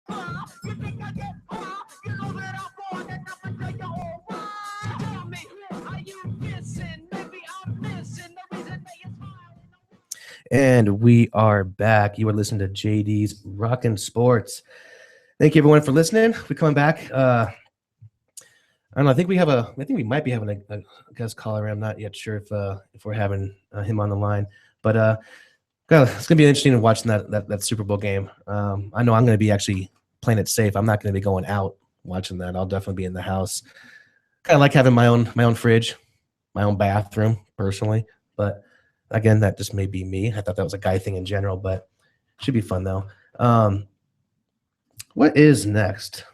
You think I get you know that I'm more than I'm gonna tell you all why. Tell me, who are you missing? Maybe I'm missing the reason that you're smiling. And we are back. You are listening to JD's Rockin' Sports. Thank you, everyone, for listening. We're coming back. I don't know. I think we might be having a guest caller. I'm not yet sure if we're having him on the line, but it's gonna be interesting watching that Super Bowl game. I know I'm gonna be actually playing it safe. I'm not gonna be going out watching that. I'll definitely be in the house. Kind of like having my own fridge, my own bathroom, personally. But again, that just may be me. I thought that was a guy thing in general, but it should be fun though. What is next?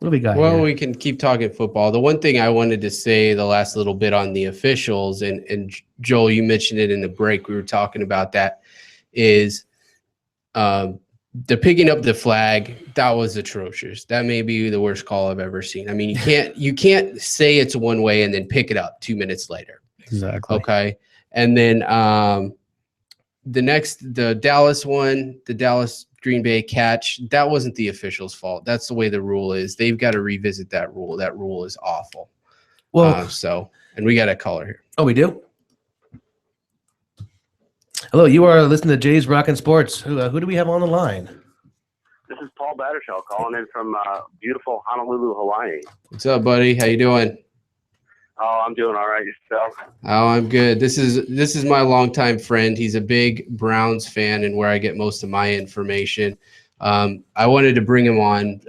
What do we got Well, here? we can keep talking football. The one thing I wanted to say the last little bit on the officials, and Joel, you mentioned it in the break. We were talking about that, is the picking up the flag. That was atrocious. That may be the worst call I've ever seen. I mean, you can't say it's one way and then pick it up 2 minutes later. Exactly. Okay. And then the Dallas one, the Dallas Green Bay catch, that wasn't the officials' fault. That's the way the rule is. They've got to revisit that rule. That rule is awful. Well, and we got a caller here. Oh, we do? Hello, you are listening to Jay's Rockin' Sports. Who do we have on the line? This is Paul Battershell calling in from beautiful Honolulu, Hawaii. What's up, buddy? How you doing? Oh, I'm doing all right. Yourself? Oh, I'm good. This is my longtime friend. He's a big Browns fan and where I get most of my information. I wanted to bring him on.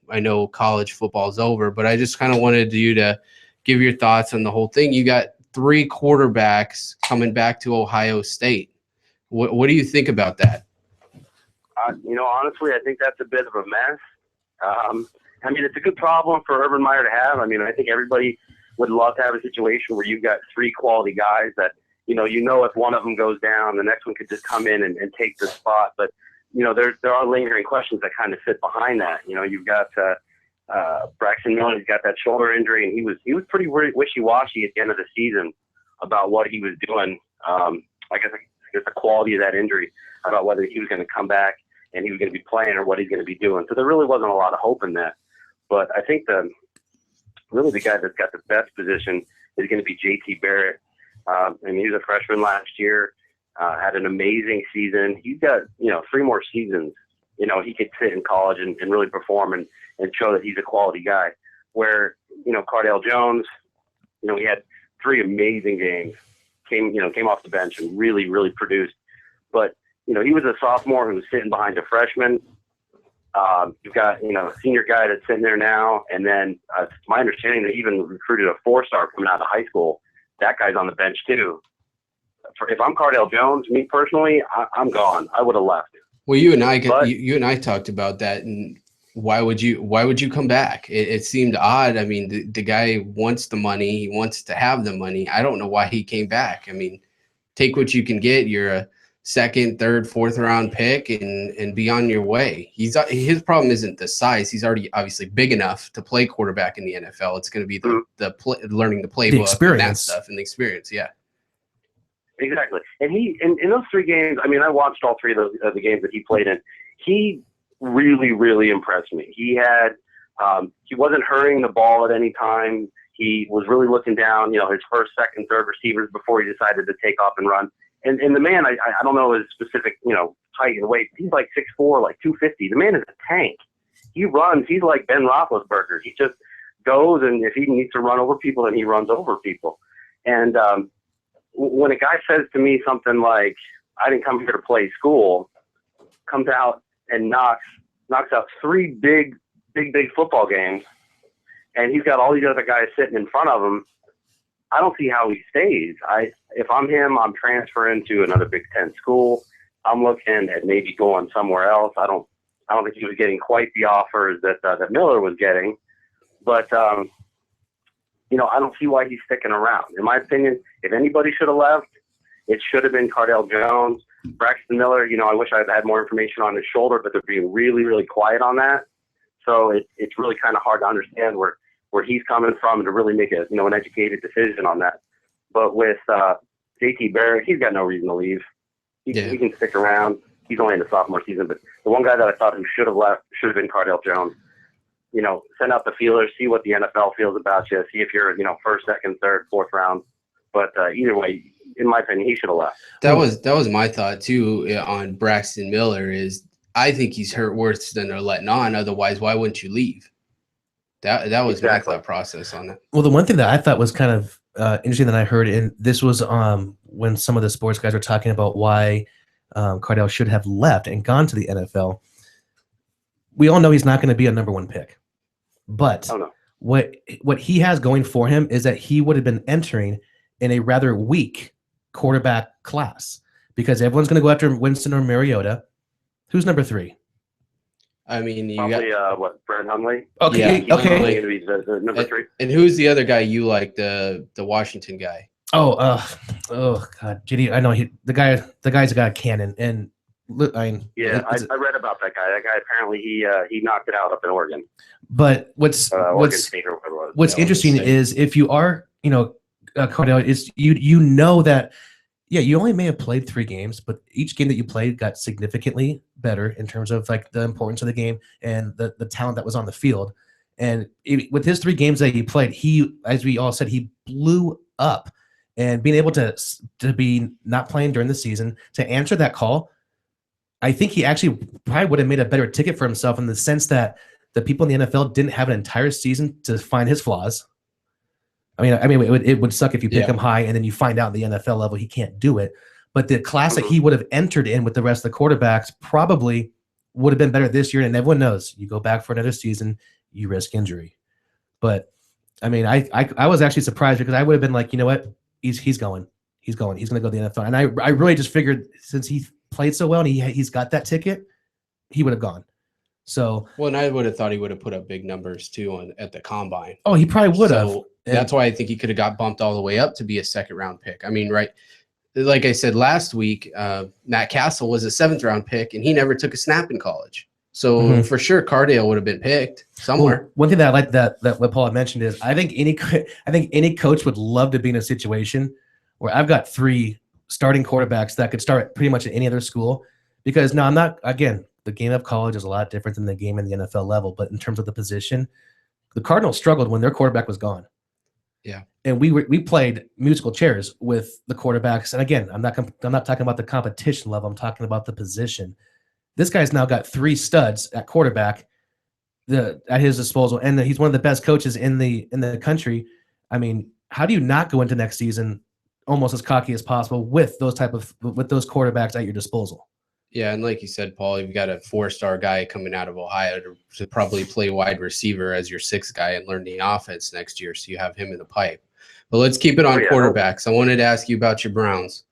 I know college football is over, but I just kind of wanted you to give your thoughts on the whole thing. You got 3 quarterbacks coming back to Ohio State. What do you think about that? Honestly, I think that's a bit of a mess. I mean, it's a good problem for Urban Meyer to have. I mean, I think everybody would love to have a situation where you've got 3 quality guys that, if one of them goes down, the next one could just come in and take the spot. But, there are lingering questions that kind of sit behind that. You've got Braxton Miller, he's got that shoulder injury, and he was pretty wishy-washy at the end of the season about what he was doing. I guess the quality of that injury, about whether he was going to come back and he was going to be playing or what he's going to be doing. So there really wasn't a lot of hope in that. But I think really the guy that's got the best position is going to be JT Barrett. And he was a freshman last year, had an amazing season. He's got, 3 more seasons. He could sit in college and really perform and show that he's a quality guy. Where, Cardale Jones, he had 3 amazing games, came off the bench and really, really produced. But, he was a sophomore who was sitting behind a freshman. You've got, a senior guy that's sitting there now. And then it's my understanding they even recruited a 4-star coming out of high school. That guy's on the bench too. If I'm Cardale Jones, me personally, I'm gone. I would have left. Well, you and I talked about that. And why would you come back? It seemed odd. I mean, the guy wants the money. He wants to have the money. I don't know why he came back. I mean, take what you can get. You're a 2nd, 3rd, 4th round pick and be on your way. His problem isn't the size. He's already obviously big enough to play quarterback in the NFL. It's going to be learning the playbook, the experience, and that stuff, and the experience. Yeah, exactly. And he in those 3 games. I mean, I watched all 3 of the games that he played in. He really, really impressed me. He had he wasn't hurrying the ball at any time. He was really looking down, his first, second, third receivers before he decided to take off and run. And the man, I don't know his specific, height and weight. He's like 6'4", like 250. The man is a tank. He runs. He's like Ben Roethlisberger. He just goes, and if he needs to run over people, then he runs over people. And when a guy says to me something like, I didn't come here to play school, comes out and knocks out 3 big football games, and he's got all these other guys sitting in front of him, I don't see how he stays. If I'm him, I'm transferring to another Big Ten school. I'm looking at maybe going somewhere else. I don't think he was getting quite the offers that Miller was getting, but I don't see why he's sticking around. In my opinion, if anybody should have left, it should have been Cardale Jones. Braxton Miller, I wish I had more information on his shoulder, but they're being really, really quiet on that. So it's really kind of hard to understand where he's coming from and to really make an educated decision on that. But with JT Barrett, he's got no reason to leave. He can stick around. he's only in the sophomore season, but the one guy that I thought who should have left should have been Cardale Jones. You know, send out the feelers, see what the NFL feels about you, see if you're, you know, first, second, third, fourth round. But either way, in my opinion, he should have left. That was my thought too on Braxton Miller. Is I think he's hurt worse than they're letting on. Otherwise, why wouldn't you leave? That was Exactly. my thought process on it. Well, the one thing that I thought was kind of interesting that I heard, and this was when some of the sports guys were talking about why Cardale should have left and gone to the NFL. We all know he's not going to be a number one pick, but what he has going for him is that he would have been entering in a rather weak quarterback class because everyone's going to go after Winston or Mariota. Who's number 3? I mean, you probably got Brent Hundley. Okay, yeah, okay. Going to be the number 3. And who's the other guy you like? The Washington guy. Oh God, JD. I know the guy's got a cannon, and I read about that guy. That guy apparently he knocked it out up in Oregon. But what's Oregon State or whatever it was. what's interesting is if you are, you know, Cardale, is you know that, yeah, you only may have played 3 games, but each game that you played got significantly better in terms of like the importance of the game and the talent that was on the field. And with his 3 games that he played, he, as we all said, he blew up. And being able to be not playing during the season, to answer that call, I think he actually probably would have made a better ticket for himself in the sense that the people in the NFL didn't have an entire season to find his flaws. I mean, it would suck if you pick him high and then you find out at the NFL level he can't do it. But the class that he would have entered in with the rest of the quarterbacks probably would have been better this year. And everyone knows you go back for another season, you risk injury. But I mean, I was actually surprised because I would have been like, you know what? He's going to go to the NFL. And I really just figured since he played so well and he's got that ticket, he would have gone. So, well, and I would have thought he would have put up big numbers too at the combine. Oh, he probably would have. That's why I think he could have got bumped all the way up to be a 2nd round pick. I mean, right. Like I said last week, Matt Castle was a 7th round pick and he never took a snap in college. So for sure, Cardale would have been picked somewhere. Well, one thing that I like that what Paul had mentioned is I think any coach would love to be in a situation where I've got 3 starting quarterbacks that could start pretty much at any other school. Because now I'm not, again, the game of college is a lot different than the game in the NFL level. But in terms of the position, the Cardinals struggled when their quarterback was gone. Yeah, and we played musical chairs with the quarterbacks. And again, I'm not talking about the competition level. I'm talking about the position. This guy's now got 3 studs at quarterback at his disposal, and he's one of the best coaches in the country. I mean, how do you not go into next season almost as cocky as possible with those quarterbacks at your disposal? Yeah, and like you said, Paul, you've got a 4-star guy coming out of Ohio to probably play wide receiver as your 6th guy and learn the offense next year, so you have him in the pipe. But let's keep it on quarterbacks. I wanted to ask you about your Browns.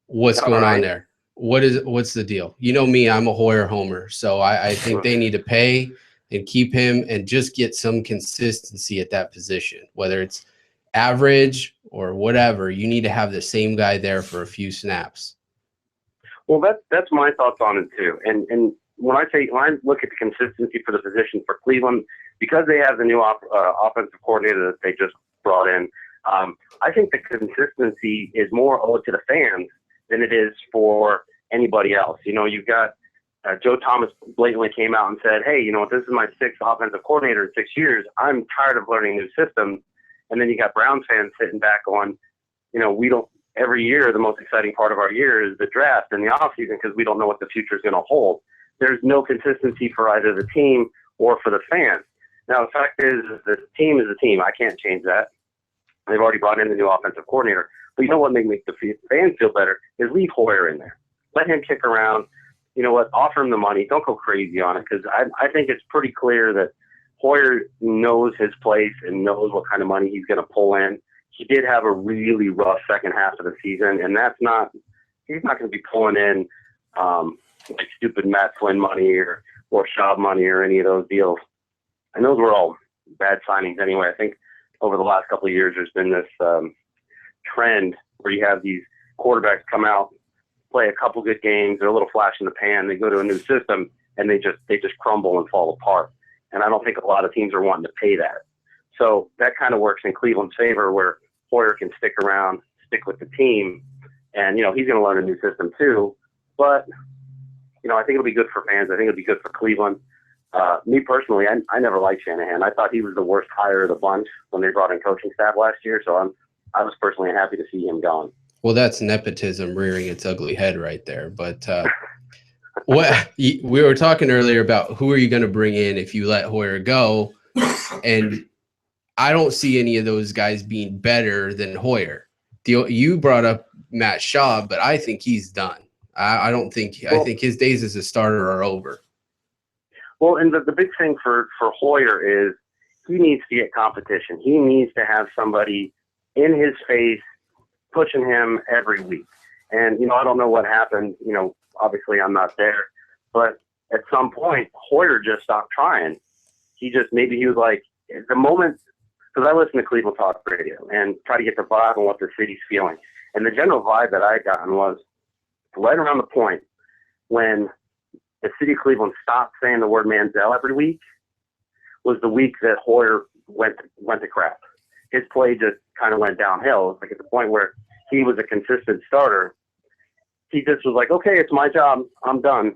What's going on there? What's the deal? You know me, I'm a Hoyer homer, so I think they need to pay and keep him and just get some consistency at that position, whether it's average or whatever. You need to have the same guy there for a few snaps. Well, that's my thoughts on it too. And when I look at the consistency for the position for Cleveland, because they have the new offensive coordinator that they just brought in, I think the consistency is more owed to the fans than it is for anybody else. You know, you've got Joe Thomas blatantly came out and said, hey, you know what, this is my 6th offensive coordinator in 6 years. I'm tired of learning new systems. And then you got Browns fans sitting back on, you know, every year the most exciting part of our year is the draft and the offseason because we don't know what the future is going to hold. There's no consistency for either the team or for the fans. Now, the fact is the team is a team. I can't change that. They've already brought in the new offensive coordinator. But you know what makes the fans feel better is leave Hoyer in there. Let him kick around. You know what? Offer him the money. Don't go crazy on it because I think it's pretty clear that Hoyer knows his place and knows what kind of money he's going to pull in. He did have a really rough second half of the season, and he's not going to be pulling in like stupid Matt Flynn money or Schaub money or any of those deals. And those were all bad signings anyway. I think over the last couple of years, there's been this trend where you have these quarterbacks come out, play a couple good games, they're a little flash in the pan, they go to a new system, and they just crumble and fall apart. And I don't think a lot of teams are wanting to pay that. So that kind of works in Cleveland's favor where Hoyer can stick around, stick with the team, and, you know, he's going to learn a new system too. But I think it'll be good for fans. I think it'll be good for Cleveland. Me personally, I never liked Shanahan. I thought he was the worst hire of the bunch when they brought in coaching staff last year. So I was personally happy to see him gone. Well, that's nepotism rearing its ugly head right there. But we were talking earlier about who are you going to bring in if you let Hoyer go, and I don't see any of those guys being better than Hoyer. You brought up Matt Shaw, but I think he's done. I don't think I think his days as a starter are over. Well, and the big thing for Hoyer is he needs to get competition. He needs to have somebody in his face pushing him every week. And, I don't know what happened. Obviously I'm not there. But at some point, Hoyer just stopped trying. Maybe he was like, the moment, because I listen to Cleveland Talk Radio and try to get the vibe on what the city's feeling. And the general vibe that I had gotten was right around the point when the city of Cleveland stopped saying the word Manziel every week was the week that Hoyer went to crap. His play just kind of went downhill. Like at the point where he was a consistent starter, he just was like, okay, it's my job. I'm done.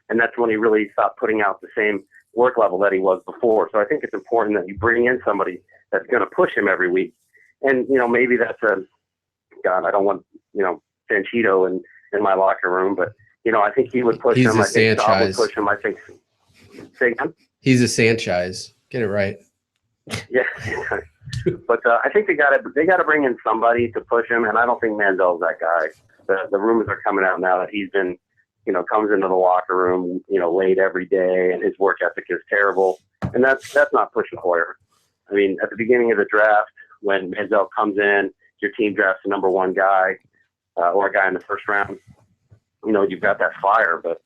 And that's when he really stopped putting out the same work level that he was before. So I think it's important that you bring in somebody that's going to push him every week. And, maybe that's God, I don't want, Sanchito in my locker room, but, I think he would push him. I think Shaw would push him. I think. Say again? He's a Sanchez. Get it right. Yeah. But I think they got to bring in somebody to push him, and I don't think Manziel's that guy. The rumors are coming out now that he's been, comes into the locker room, late every day, and his work ethic is terrible, and that's not pushing Hoyer. I mean, at the beginning of the draft, when Manziel comes in, your team drafts the number one guy or a guy in the first round. You've got that fire, but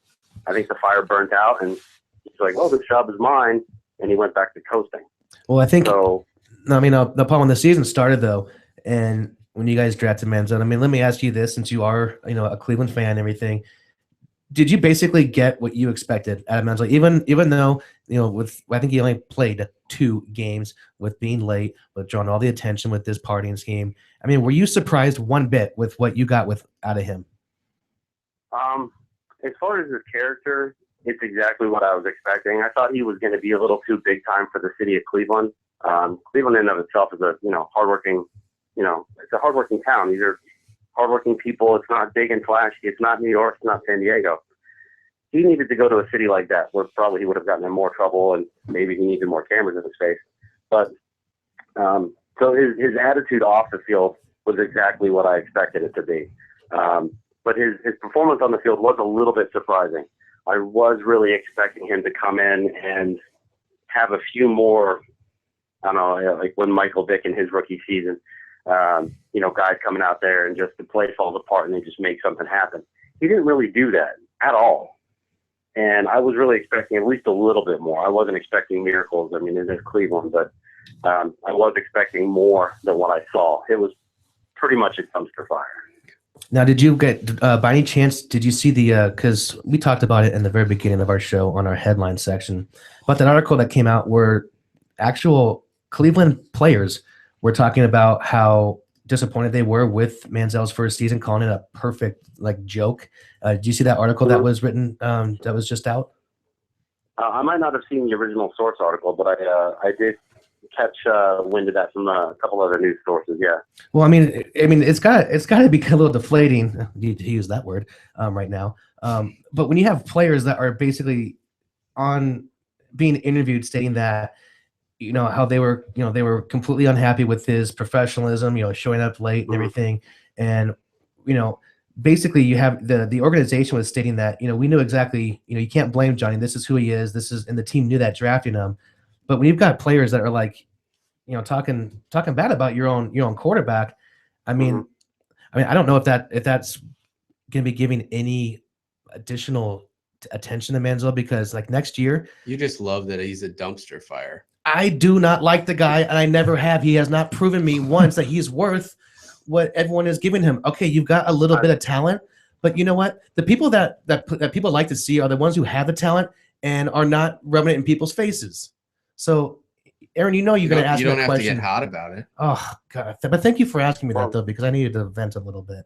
I think the fire burnt out, and he's like, "Oh, this job is mine," and he went back to coasting. Well, I think so. The problem when the season started, though, and when you guys drafted Manziel, let me ask you this: since you are, a Cleveland fan and everything, did you basically get what you expected out of Manziel? Even though, I think he only played 2 games with being late, with drawing all the attention with this partying scheme. Were you surprised one bit with what you got out of him? As far as his character, it's exactly what I was expecting. I thought he was going to be a little too big time for the city of Cleveland. Cleveland in and of itself is a, hardworking, it's a hardworking town. These are hardworking people. It's not big and flashy. It's not New York. It's not San Diego. He needed to go to a city like that where probably he would have gotten in more trouble and maybe he needed more cameras in his face. But so his attitude off the field was exactly what I expected it to be. But his performance on the field was a little bit surprising. I was really expecting him to come in and have a few more, I don't know, like when Michael Vick in his rookie season, guys coming out there and just the play falls apart and they just make something happen. He didn't really do that at all. And I was really expecting at least a little bit more. I wasn't expecting miracles. It is Cleveland, but I was expecting more than what I saw. It was pretty much a dumpster fire. Now, did you get, by any chance, did you see because we talked about it in the very beginning of our show on our headline section, about that article that came out where actual Cleveland players were talking about how disappointed they were with Manziel's first season, calling it a perfect joke. Did you see that article that was written, that was just out? I might not have seen the original source article, but I did catch wind of that from a couple other news sources. Yeah. Well, it's got to be a little deflating to use that word right now. But when you have players that are basically on being interviewed stating that, how they were completely unhappy with his professionalism, showing up late and everything. And, basically you have the organization was stating that, we knew exactly, you can't blame Johnny. This is who he is. And the team knew that drafting him. But when you've got players that are talking bad about your own quarterback, I don't know if that's going to be giving any additional attention to Manziel, because next year, you just love that he's a dumpster fire. I do not like the guy, and I never have. He has not proven me once that he's worth what everyone is giving him. Okay, you've got a little bit of talent, but you know what? The people that people like to see are the ones who have the talent and are not rubbing it in people's faces. So, Aaron, you're going to ask me a question. You don't have to get hot about it. Oh, God. But thank you for asking me that, though, because I needed to vent a little bit.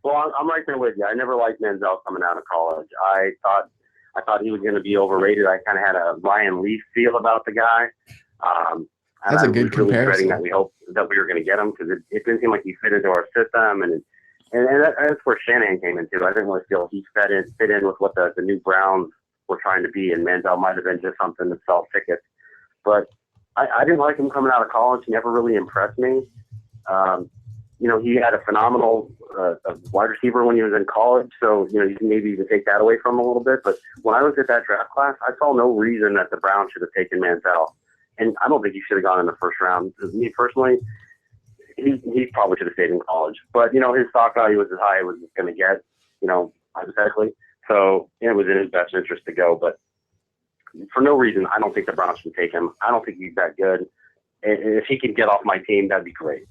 Well, I'm right there with you. I never liked Manziel coming out of college. I thought he was going to be overrated. I kind of had a Ryan Leaf feel about the guy. That's a good comparison. That we hoped that we were going to get him because it didn't seem like he fit into our system, and that's where Shanahan came into. I didn't really feel he fit in with what the new Browns were trying to be, and Manziel might have been just something to sell tickets. But I didn't like him coming out of college. He never really impressed me. He had a phenomenal wide receiver when he was in college, so you can maybe even take that away from him a little bit. But when I looked at that draft class, I saw no reason that the Browns should have taken Manziel. And I don't think he should have gone in the first round. Me personally, he probably should have stayed in college. But, his stock value was as high as it was going to get, hypothetically. So it was in his best interest to go. But for no reason, I don't think the Browns should take him. I don't think he's that good. And if he can get off my team, that'd be great.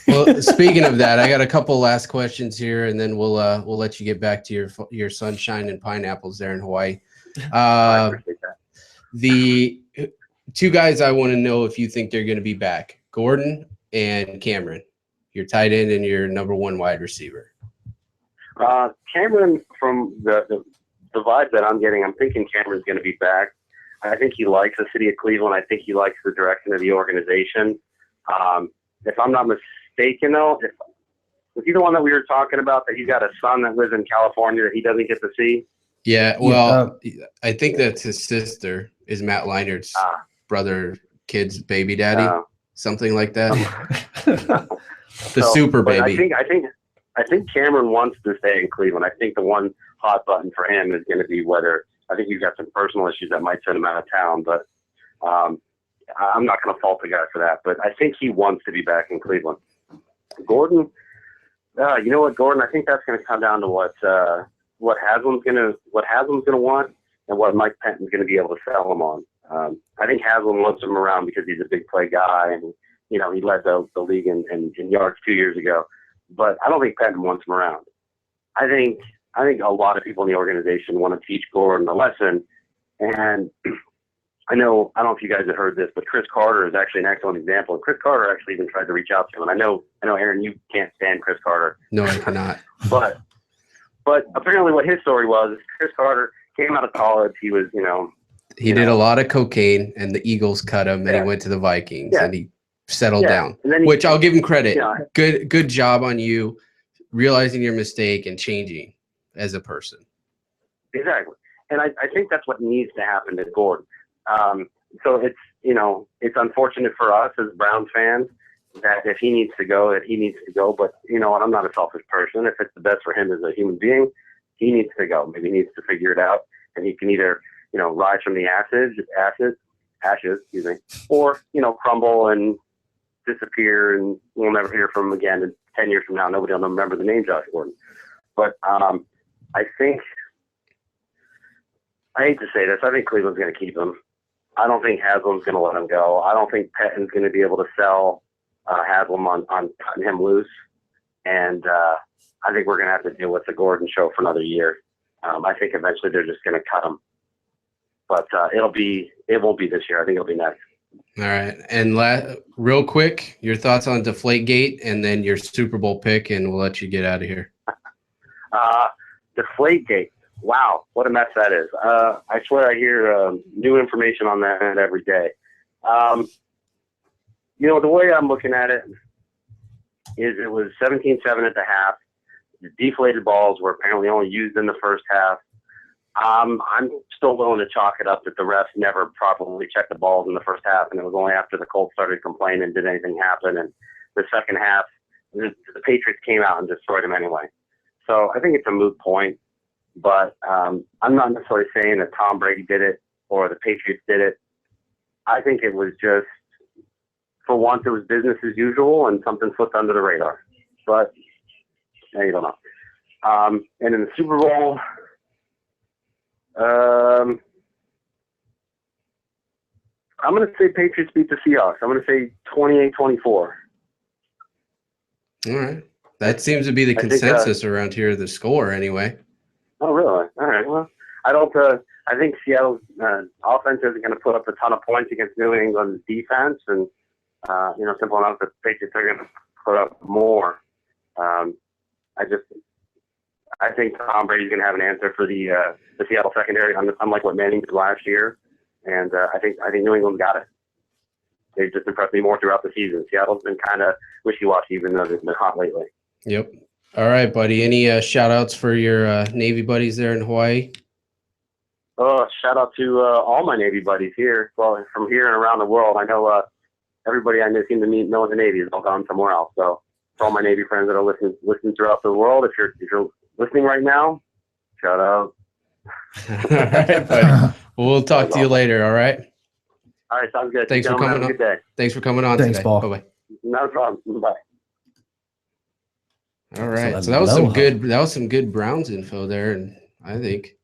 Well, speaking of that, I got a couple last questions here, and then we'll let you get back to your sunshine and pineapples there in Hawaii. I appreciate that. The two guys I want to know if you think they're going to be back: Gordon and Cameron, your tight end and your number one wide receiver. Cameron, from the vibe that I'm getting, I'm thinking Cameron's going to be back. I think he likes the city of Cleveland. I think he likes the direction of the organization. If I'm not mistaken, though, was he the one that we were talking about, that he's got a son that lives in California that he doesn't get to see? Yeah, well, I think that's his sister is Matt Leinart's brother, kid's baby daddy, something like that. Super baby. I think Cameron wants to stay in Cleveland. I think the one hot button for him is going to be whether, I think he's got some personal issues that might send him out of town, but I'm not going to fault the guy for that. But I think he wants to be back in Cleveland. Gordon, you know what, Gordon? I think that's going to come down to what Haslam's going to want and what Mike Penton's going to be able to sell him on. I think Haslam wants him around because he's a big play guy, and he led the league in yards 2 years ago. But I don't think Penton wants him around. I think a lot of people in the organization want to teach Gordon a lesson. And I don't know if you guys have heard this, but Chris Carter is actually an excellent example. And Chris Carter actually even tried to reach out to him. And I know, Aaron, you can't stand Chris Carter. No, I cannot. But apparently what his story was is Chris Carter came out of college. He was, he did a lot of cocaine, and the Eagles cut him, and he went to the Vikings, and he settled down, which I'll give him credit. Good job on you realizing your mistake and changing as a person. Exactly. And I think that's what needs to happen to Gordon. So it's unfortunate for us as Browns fans that if he needs to go, that he needs to go. But I'm not a selfish person. If it's the best for him as a human being, he needs to go. Maybe he needs to figure it out, and he can either, rise from the ashes, or, crumble and disappear, and we'll never hear from him again. And 10 years from now, nobody will remember the name Josh Gordon. But I think, I hate to say this, I think Cleveland's going to keep him. I don't think Haslam's going to let him go. I don't think Petton's going to be able to sell Haslam on cutting him loose. And I think we're going to have to deal with the Gordon show for another year. I think eventually they're just going to cut him. But it won't be this year. I think it'll be next. All right. And real quick, your thoughts on DeflateGate and then your Super Bowl pick, and we'll let you get out of here. DeflateGate. Wow, what a mess that is. I swear I hear new information on that every day. The way I'm looking at it is it was 17-7 at the half. The deflated balls were apparently only used in the first half. I'm still willing to chalk it up that the refs never properly checked the balls in the first half, and it was only after the Colts started complaining did anything happen. And the second half, the Patriots came out and destroyed them anyway. So I think it's a moot point, but I'm not necessarily saying that Tom Brady did it or the Patriots did it. I think it was just, for once, it was business as usual and something slipped under the radar. But you don't know. And in the Super Bowl, I'm going to say Patriots beat the Seahawks. I'm going to say 28-24. All right. That seems to be the consensus around here, the score anyway. Oh, really? All right. Well, I think Seattle's offense isn't going to put up a ton of points against New England's defense, and simple enough, the Patriots are going to put up more. I think Tom Brady's going to have an answer for the Seattle secondary, unlike what Manning did last year. And I think New England's got it. They've just impressed me more throughout the season. Seattle's been kind of wishy-washy, even though they've been hot lately. Yep. All right, buddy. Any shout-outs for your Navy buddies there in Hawaii? Shout out to all my Navy buddies here. Well, from here and around the world. I know everybody I seem to know in the Navy is all gone somewhere else. So to all my Navy friends that are listening throughout the world, if you're listening right now, shout out. All right, buddy. We'll talk to you later, all right? All right, sounds good. Thanks for coming on. Good day. Thanks for coming on Thanks, today. Paul. Bye-bye. No problem. Bye. All right. So that was some good Browns info there, and I think.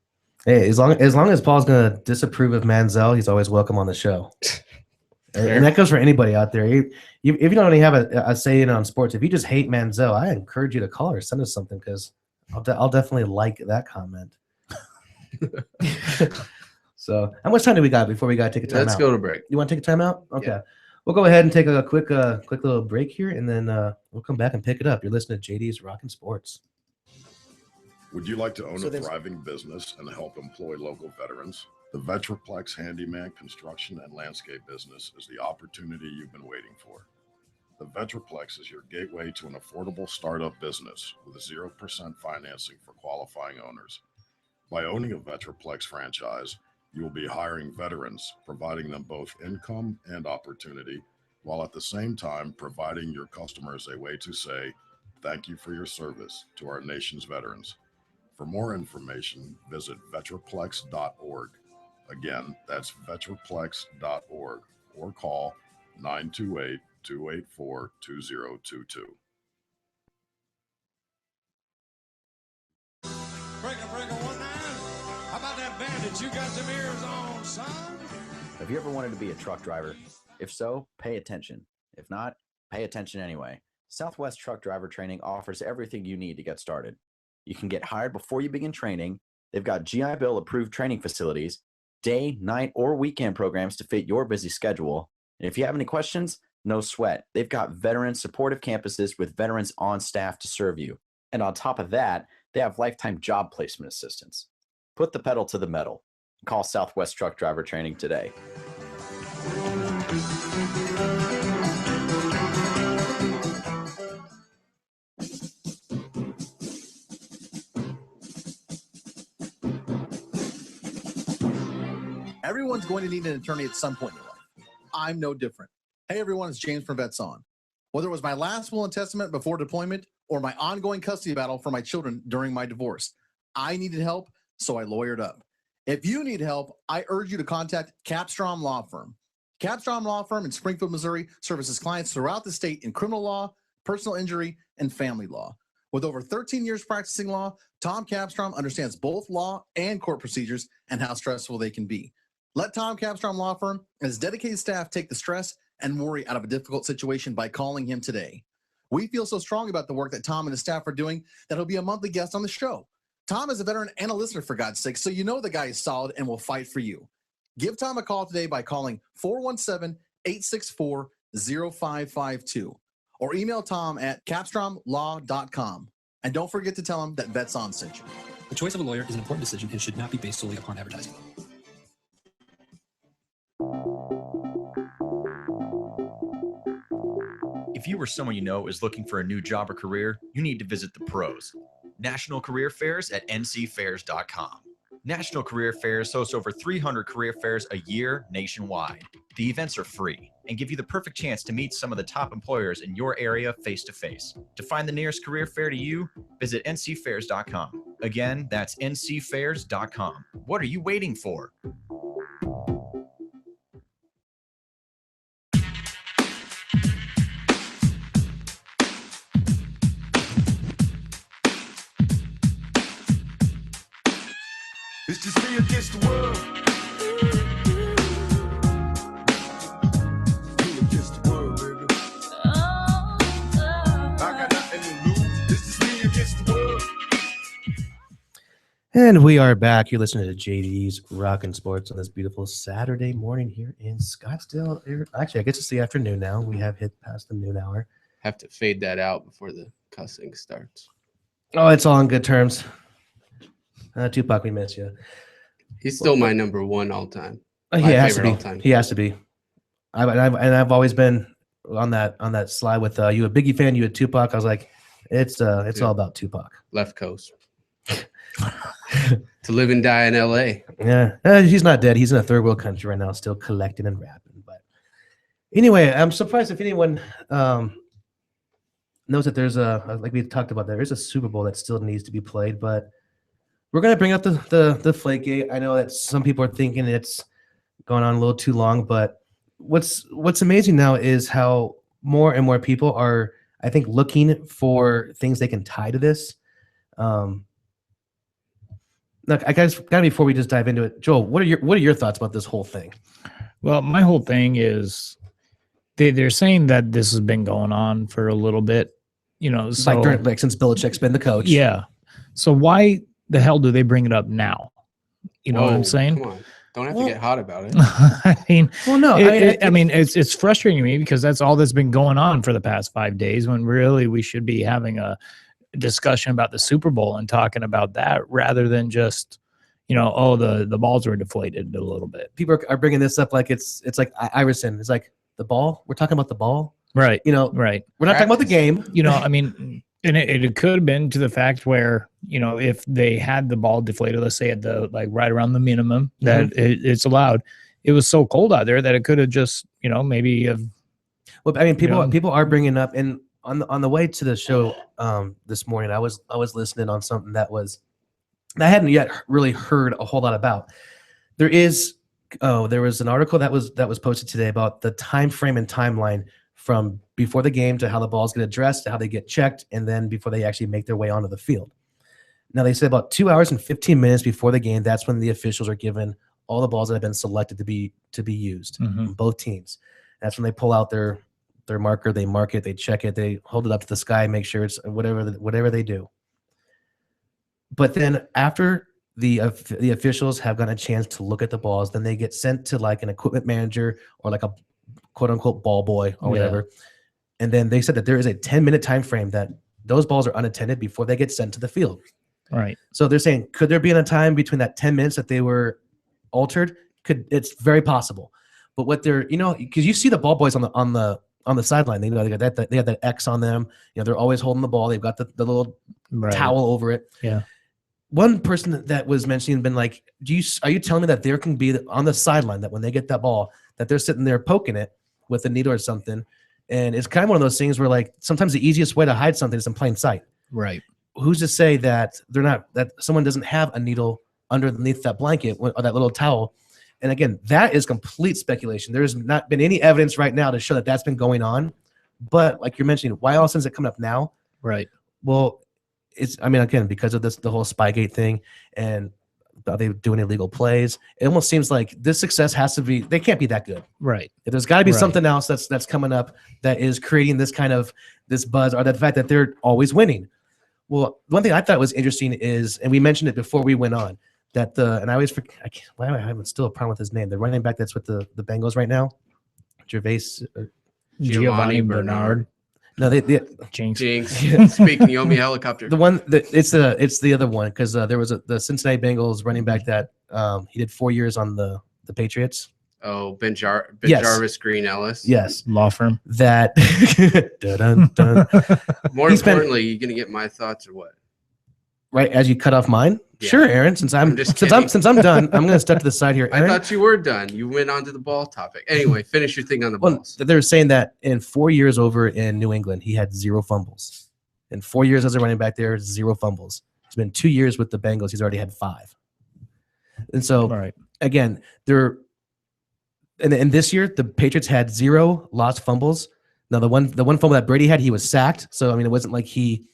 Hey, as long as Paul's gonna disapprove of Manziel, he's always welcome on the show. And that goes for anybody out there. If you don't really have a say in on sports, if you just hate Manziel, I encourage you to call or send us something because I'll definitely like that comment. So, how much time do we got before we got to take a time out? Let's go to break. You want to take a time out? Okay. Yeah. We'll go ahead and take a quick little break here, and then we'll come back and pick it up. You're listening to JD's Rockin' Sports. Would you like to own a thriving business and help employ local veterans? The Vetraplex Handyman Construction and Landscape business is the opportunity you've been waiting for. The Vetraplex is your gateway to an affordable startup business with 0% financing for qualifying owners. By owning a Vetraplex franchise, you will be hiring veterans, providing them both income and opportunity, while at the same time providing your customers a way to say, thank you for your service to our nation's veterans. For more information, visit vetraplex.org. Again, that's vetraplex.org or call 928-284-2022. Breaker 19. How about that bandit? You got them ears on, son? Have you ever wanted to be a truck driver? If so, pay attention. If not, pay attention anyway. Southwest Truck Driver Training offers everything you need to get started. You can get hired before you begin training. They've got GI Bill approved training facilities, day, night, or weekend programs to fit your busy schedule. And if you have any questions, no sweat. They've got veteran supportive campuses with veterans on staff to serve you. And on top of that, they have lifetime job placement assistance. Put the pedal to the metal. Call Southwest Truck Driver Training today. Everyone's going to need an attorney at some point in their life. I'm no different. Hey everyone, it's James from Vets On. Whether it was my last will and testament before deployment or my ongoing custody battle for my children during my divorce, I needed help, so I lawyered up. If you need help, I urge you to contact Capstrom Law Firm. Capstrom Law Firm in Springfield, Missouri services clients throughout the state in criminal law, personal injury, and family law. With over 13 years practicing law, Tom Capstrom understands both law and court procedures and how stressful they can be. Let Tom Capstrom Law Firm and his dedicated staff take the stress and worry out of a difficult situation by calling him today. We feel so strong about the work that Tom and his staff are doing that he'll be a monthly guest on the show. Tom is a veteran and a listener, for God's sake, so you know the guy is solid and will fight for you. Give Tom a call today by calling 417-864-0552 or email Tom at capstromlaw.com. And don't forget to tell him that Vets On sent you. The choice of a lawyer is an important decision and should not be based solely upon advertising. If you or someone you know is looking for a new job or career, you need to visit the pros. National Career Fairs at ncfairs.com. National Career Fairs hosts over 300 career fairs a year nationwide. The events are free and give you the perfect chance to meet some of the top employers in your area face-to-face. To find the nearest career fair to you, visit ncfairs.com. Again, that's ncfairs.com. What are you waiting for? It's just me against the world. Me against the world, baby. I got nothing to lose. It's just me against the world. And we are back. You're listening to JD's Rockin' Sports on this beautiful Saturday morning here in Scottsdale. Actually, I guess it's the afternoon now. We have hit past the noon hour. Have to fade that out before the cussing starts. Oh, it's all on good terms. Tupac, we miss you. He's still my number one all time. He My has to favorite be. all time. He has to be. I've always been on that slide with you. A Biggie fan, you a Tupac. I was like, it's all about Tupac. Left Coast. To live and die in L.A. Yeah, he's not dead. He's in a third world country right now, still collecting and rapping. But anyway, I'm surprised if anyone knows that there's like we talked about, there is a Super Bowl that still needs to be played. But we're gonna bring up the DeflateGate. I know that some people are thinking it's going on a little too long, but what's amazing now is how more and more people are, I think, looking for things they can tie to this. Look, I guess kind of before we just dive into it, Joel, what are your thoughts about this whole thing? Well, my whole thing is they're saying that this has been going on for a little bit, so like since Belichick's been the coach. Yeah. So why the hell do they bring it up now? You know what I'm saying? Come on. Don't have to get hot about it. I mean, well, no, it's frustrating me because that's all that's been going on for the past 5 days when really we should be having a discussion about the Super Bowl and talking about that rather than just, the balls were deflated a little bit. People are bringing this up like it's like Iverson. It's like the ball. We're talking about the ball. Right. Right. We're not talking about the game. And it could have been to the fact where, if they had the ball deflated, let's say at the right around the minimum that it's allowed, it was so cold out there that it could have just, maybe. Well, I mean, people are bringing up, and on the way to the show this morning, I was listening on something that I hadn't yet really heard a whole lot about. There was an article that was posted today about the time frame and timeline from before the game to how the balls get addressed, to how they get checked, and then before they actually make their way onto the field. Now, they said about 2 hours and 15 minutes before the game, that's when the officials are given all the balls that have been selected to be used from both teams. That's when they pull out their marker, they mark it, they check it, they hold it up to the sky, make sure it's whatever they do. But then after the officials have gotten a chance to look at the balls, then they get sent to like an equipment manager or like a quote-unquote ball boy or whatever. And then they said that there is a 10-minute time frame that those balls are unattended before they get sent to the field. Right. So they're saying, could there be a time between that 10 minutes that they were altered? It's very possible. But what they're, because you see the ball boys on the sideline, they got they have that X on them. They're always holding the ball. They've got the little towel over it. Yeah. One person that was mentioning been like, are you telling me that there can be on the sideline that when they get that ball that they're sitting there poking it with a needle or something? And it's kind of one of those things where like sometimes the easiest way to hide something is in plain sight. Right. Who's to say that that someone doesn't have a needle underneath that blanket or that little towel? And again, that is complete speculation. There's not been any evidence right now to show that that's been going on. But like you're mentioning, why all of a sudden is it coming up now? Right. Well, again, because of the whole Spygate thing and are they doing illegal plays? It almost seems like this success has to be, they can't be that good. Right. There's got to be something else that's coming up that is creating this kind of this buzz, or the fact that they're always winning. Well, one thing I thought was interesting is, and we mentioned it before we went on, that and I always forget, why am I having still a problem with his name? The running back that's with the Bengals right now, Giovanni Bernard. No, they Jinx. Speaking, you owe me a helicopter. The one that it's the other one, because there was the Cincinnati Bengals running back that he did 4 years on the Patriots. Oh, Ben Jarvis, Green Ellis. Yes, law firm. That. Dun, dun. More importantly, you gonna get my thoughts or what? Right as you cut off mine. Yeah. Sure, Aaron. Since I'm done, I'm gonna step to the side here. Aaron, I thought you were done. You went on to the ball topic. Anyway, finish your thing on the balls. They're saying that in 4 years over in New England, he had 0 fumbles. In 4 years as a running back there, 0 fumbles. It's been 2 years with the Bengals. He's already had 5. And so, again, and this year the Patriots had 0 lost fumbles. Now the one fumble that Brady had, he was sacked. So I mean, it wasn't like he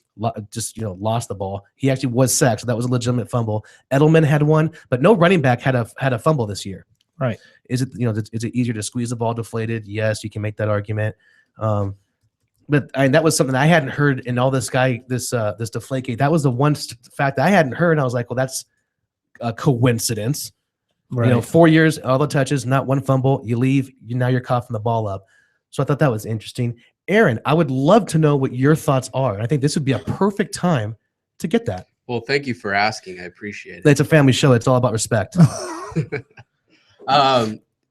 just lost the ball. He actually was sacked, so that was a legitimate fumble. Edelman had one, but no running back had a fumble this year. Right? Is it easier to squeeze the ball deflated? Yes, you can make that argument. But that was something I hadn't heard in all this DeflateGate. That was the one fact I hadn't heard. And I was like, well, that's a coincidence. Right. 4 years, all the touches, not one fumble. You leave, now you're coughing the ball up. So I thought that was interesting. Aaron, I would love to know what your thoughts are. I think this would be a perfect time to get that. Well, thank you for asking. I appreciate it. It's a family show. It's all about respect.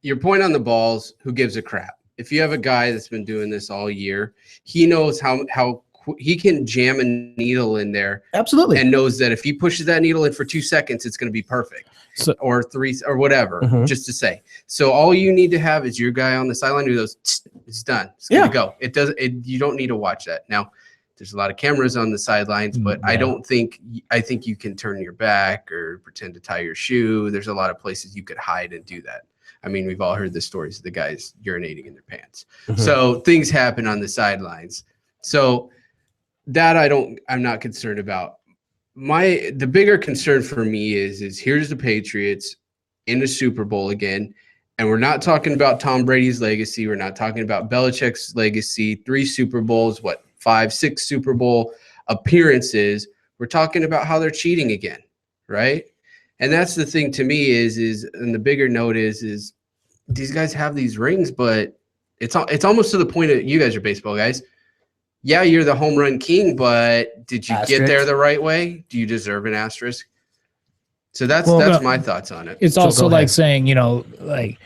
Your point on the balls, who gives a crap? If you have a guy that's been doing this all year, he knows how he can jam a needle in there. Absolutely. And knows that if he pushes that needle in for 2 seconds, it's going to be perfect. So, or 3 or whatever, just to say. So all you need to have is your guy on the sideline who goes, it's done. It's going to go. You don't need to watch that. Now, there's a lot of cameras on the sidelines, but I think you can turn your back or pretend to tie your shoe. There's a lot of places you could hide and do that. I mean, we've all heard the stories of the guys urinating in their pants. So things happen on the sidelines. So that I'm not concerned about. The bigger concern for me is here's the Patriots in the Super Bowl again. And we're not talking about Tom Brady's legacy. We're not talking about Belichick's legacy, 3 Super Bowls, 5, 6 Super Bowl appearances. We're talking about how they're cheating again, right? And that's the thing to me is and the bigger note is these guys have these rings, but it's almost to the point of, you guys are baseball guys. Yeah, you're the home run king, but did you get there the right way? Do you deserve an asterisk? So that's my thoughts on it. It's also like saying, the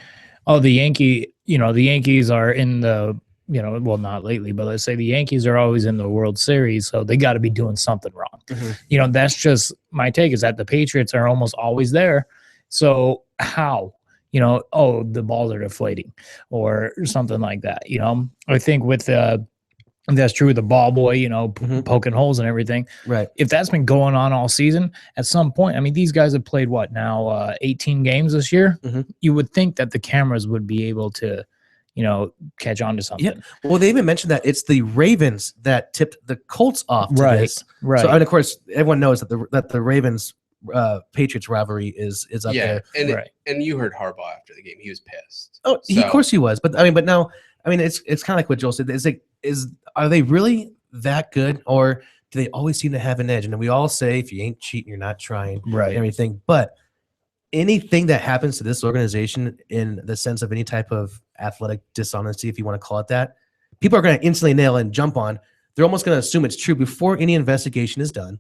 Yankees are in the, well, not lately, but let's say the Yankees are always in the World Series, so they got to be doing something wrong. That's just my take, is that the Patriots are almost always there. So how? The balls are deflating or something like that. I think with that's true with the ball boy, poking holes and everything. Right. If that's been going on all season, at some point, I mean, these guys have played 18 games this year. You would think that the cameras would be able to, catch on to something. Yeah. Well, they even mentioned that it's the Ravens that tipped the Colts off to this. Right. So, and of course, everyone knows that the Ravens Patriots rivalry is up there. And you heard Harbaugh after the game; he was pissed. Oh, of course he was. But now, it's kind of like what Joel said. Are they really that good, or do they always seem to have an edge? And we all say, if you ain't cheating, you're not trying. Right. And everything, but anything that happens to this organization in the sense of any type of athletic dishonesty, if you want to call it that, people are going to instantly nail and jump on. They're almost going to assume it's true before any investigation is done.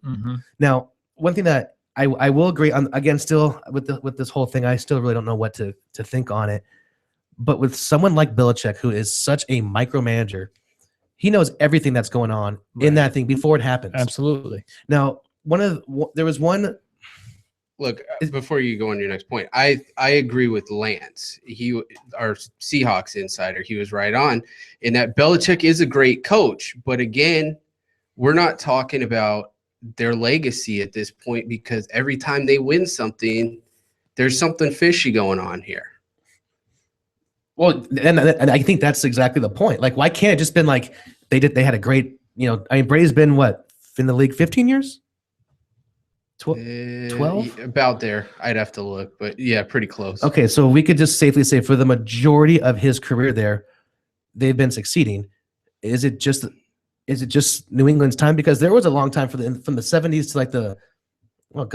Now, one thing that I will agree on, again, still with this whole thing, I still really don't know what to think on it. But with someone like Belichick, who is such a micromanager, he knows everything that's going on in that thing before it happens. Absolutely. Now, there was one. Look, before you go on your next point, I agree with Lance. Our Seahawks insider, he was right on in that Belichick is a great coach. But again, we're not talking about their legacy at this point, because every time they win something, there's something fishy going on here. Well, and I think that's exactly the point. Like, why can't it just been like they had a great, Brady's been in the league 15 years? 12? About there. I'd have to look, but yeah, pretty close. Okay, so we could just safely say for the majority of his career there, they've been succeeding. Is it just New England's time? Because there was a long time from the 70s to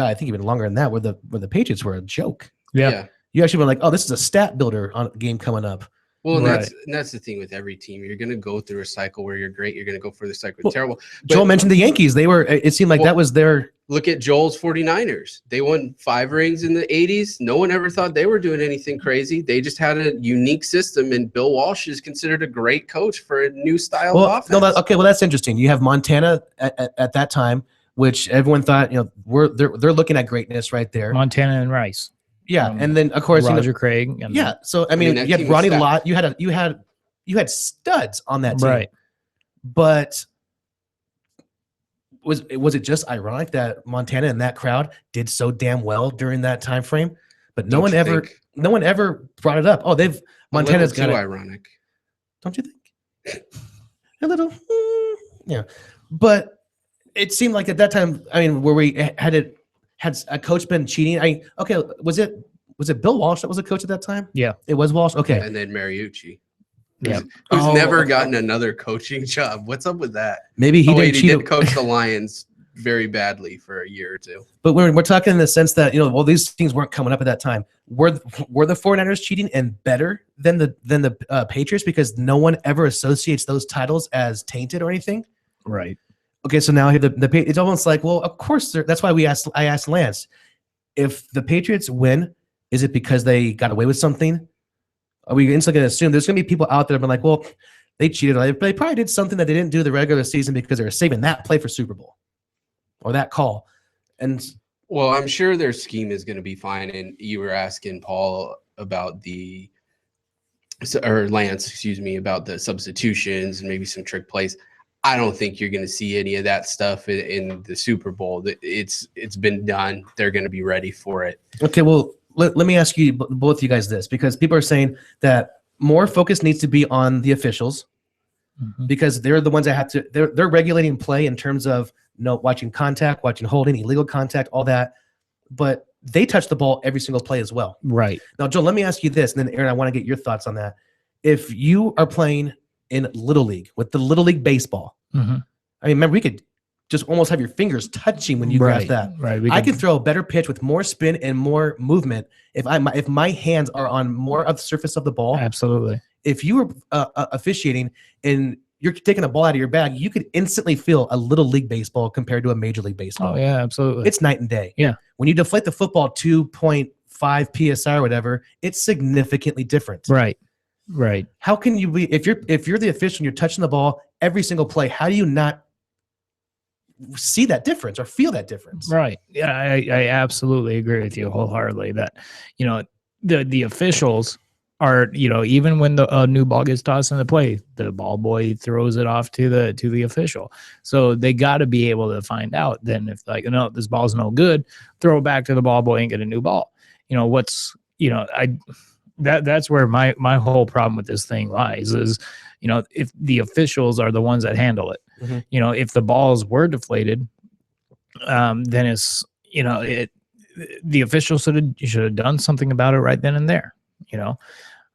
I think even longer than that, where the Patriots were a joke. Yeah. You actually were like, oh, this is a stat builder on a game coming up. Well, and that's the thing with every team. You're going to go through a cycle where you're great. You're going to go through the cycle with terrible. But Joel mentioned the Yankees. It seemed like that was their. Look at Joel's 49ers. They won 5 rings in the 80s. No one ever thought they were doing anything crazy. They just had a unique system, and Bill Walsh is considered a great coach for a new style of offense. Well, that's interesting. You have Montana at that time, which everyone thought, they're looking at greatness right there. Montana and Rice. Yeah, and then of course Roger Craig. So I mean, you had Ronnie Lott. You had studs on that team, right? But was it just ironic that Montana and that crowd did so damn well during that time frame? But no one ever brought it up. Oh, Montana's got it. Ironic, don't you think? A little, yeah. But it seemed like at that time, I mean, where we had a coach been cheating? Was it Bill Walsh that was a coach at that time? Yeah, it was Walsh. Okay, and then Mariucci, who's never gotten another coaching job. What's up with that? Maybe he did coach the Lions very badly for a year or two. But we're talking in the sense that these things weren't coming up at that time. Were the 49ers cheating and better than the Patriots because no one ever associates those titles as tainted or anything? Right. Okay, so now it's almost like, well, of course, that's why I asked Lance, if the Patriots win, is it because they got away with something? Are we instantly going to assume there's going to be people out there that are like, well, they cheated, but they probably did something that they didn't do the regular season because they were saving that play for Super Bowl or that call? And well, I'm sure their scheme is going to be fine. And you were asking Paul about Lance, excuse me, about the substitutions and maybe some trick plays. I don't think you're going to see any of that stuff in the Super Bowl. It's been done. They're going to be ready for it. Okay, well, let me ask you both you guys this, because people are saying that more focus needs to be on the officials because they're the ones that have to. They're regulating play in terms of watching contact, watching holding, illegal contact, all that. But they touch the ball every single play as well. Right. Now, Joe, let me ask you this, and then Aaron, I want to get your thoughts on that. If you are playing in Little League with the Little League baseball, I mean, remember, we could just almost have your fingers touching when you grasp that. Right. I can throw a better pitch with more spin and more movement if my hands are on more of the surface of the ball. Absolutely. If you were officiating and you're taking a ball out of your bag, you could instantly feel a Little League baseball compared to a Major League Baseball. Oh, yeah, absolutely. It's night and day. Yeah. When you deflate the football 2.5 PSI or whatever, it's significantly different. Right. Right. How can you be if you're the official and you're touching the ball every single play, how do you not see that difference or feel that difference? Right. Yeah, I absolutely agree with you wholeheartedly that, the officials are, even when the new ball gets tossed in the play, the ball boy throws it off to the official. So they got to be able to find out then if this ball's no good, throw it back to the ball boy and get a new ball. That's where my whole problem with this thing lies is, if the officials are the ones that handle it, if the balls were deflated, then it's, the officials should have done something about it right then and there.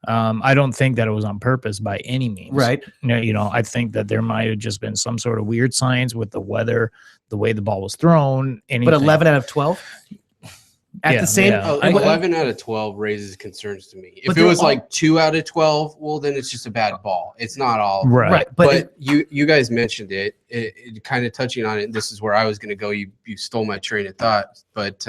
I don't think that it was on purpose by any means. Right. I think that there might have just been some sort of weird signs with the weather, the way the ball was thrown. Anything. But 11 out of 12? At the same, 11 out of 12 raises concerns to me. If it was like 2 out of 12, well, then it's just a bad ball. It's not all right. But you guys mentioned it kind of touching on it. This is where I was going to go. You stole my train of thought. But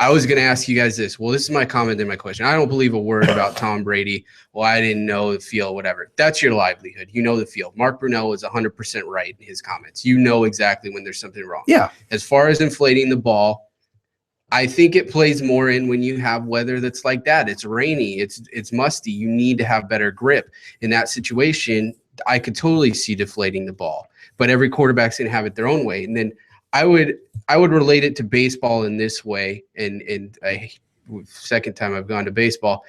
I was going to ask you guys this. Well, this is my comment and my question. I don't believe a word about Tom Brady. Well, I didn't know the field, whatever. That's your livelihood. You know the field. Mark Brunell is 100% right in his comments. You know exactly when there's something wrong. Yeah. As far as inflating the ball, I think it plays more in when you have weather that's like that. It's rainy. It's musty. You need to have better grip. In that situation, I could totally see deflating the ball. But every quarterback's going to have it their own way. And then I would relate it to baseball in this way. And second time I've gone to baseball,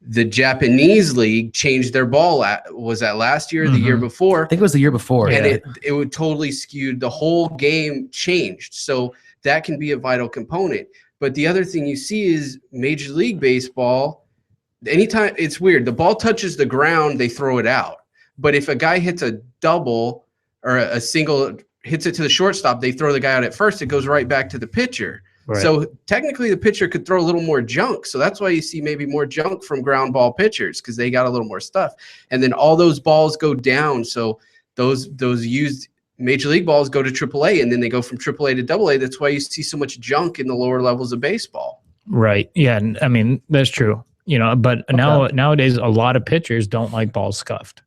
the Japanese league changed their ball. Was that last year or the year before? I think it was the year before. And it would totally skewed. The whole game changed. So that can be a vital component. But the other thing you see is Major League Baseball, anytime it's weird, the ball touches the ground, they throw it out. But if a guy hits a double or a single, hits it to the shortstop, they throw the guy out at first, it goes right back to the pitcher. Right. So technically the pitcher could throw a little more junk. So that's why you see maybe more junk from ground ball pitchers, because they got a little more stuff. And then all those balls go down. So those used Major League balls go to AAA, and then they go from AAA to AA. That's why you see so much junk in the lower levels of baseball. Right. Yeah. I mean, that's true. But nowadays, a lot of pitchers don't like balls scuffed.